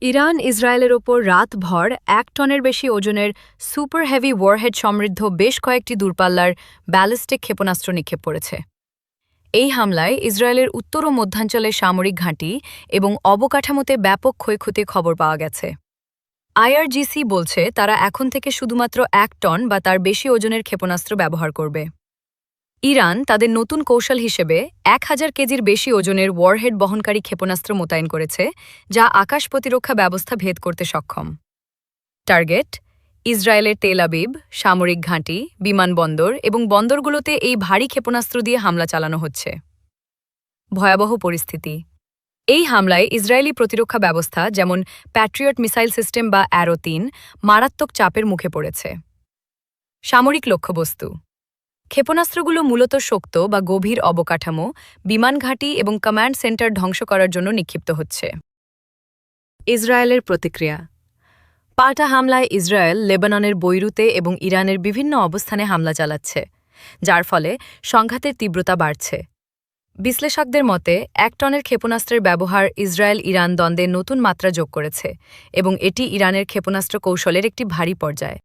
Iran ইসরায়েলের ওপর রাতভর ১ টনের বেশি ওজনের সুপার হেভি ওয়ারহেড সমৃদ্ধ বেশ কয়েকটি দূরপাল্লার ব্যালিস্টিক ক্ষেপণাস্ত্র নিক্ষেপ করেছে। এই হামলায় ইসরায়েলের উত্তর ও মধ্যাঞ্চলের সামরিক ঘাঁটি এবং অবকাঠামোতে ব্যাপক ক্ষয়ক্ষতির খবর পাওয়া গেছে। আইআরজিসি বলছে তারা এখন থেকে শুধুমাত্র ১ টন বা তার বেশি ওজনের ক্ষেপণাস্ত্র ব্যবহার করবে। ইরান তাদের নতুন কৌশল হিসেবে ১,০০০ কেজির বেশি ওজনের ওয়ারহেড বহনকারী ক্ষেপণাস্ত্র মোতায়েন করেছে, যা আকাশ প্রতিরক্ষা ব্যবস্থা ভেদ করতে সক্ষম। টার্গেট: ইসরায়েলের তেল আবিব, সামরিক ঘাঁটি, বিমানবন্দর এবং বন্দরগুলোতে এই ভারী ক্ষেপণাস্ত্র দিয়ে হামলা চালানো হচ্ছে। ভয়াবহ পরিস্থিতি: এই হামলায় ইসরায়েলি প্রতিরক্ষা ব্যবস্থা যেমন প্যাট্রিয়ট মিসাইল সিস্টেম বা অ্যারো-৩ মারাত্মক চাপের মুখে পড়েছে। সামরিক লক্ষ্যবস্তু: ক্ষেপণাস্ত্রগুলো মূলত শক্ত বা গভীর অবকাঠামো, বিমান ঘাঁটি এবং কমান্ড সেন্টার ধ্বংস করার জন্য নিক্ষিপ্ত হচ্ছে। ইসরায়েলের প্রতিক্রিয়া: পাল্টা হামলায় ইসরায়েল লেবাননের বৈরুতে এবং ইরানের বিভিন্ন অবস্থানে হামলা চালাচ্ছে, যার ফলে সংঘাতের তীব্রতা বাড়ছে। বিশ্লেষকদের মতে ১ টনের ক্ষেপণাস্ত্রের ব্যবহার ইসরায়েল-ইরান দ্বন্দ্বে নতুন মাত্রা যোগ করেছে এবং এটি ইরানের ক্ষেপণাস্ত্র কৌশলের একটি ভারী পর্যায়।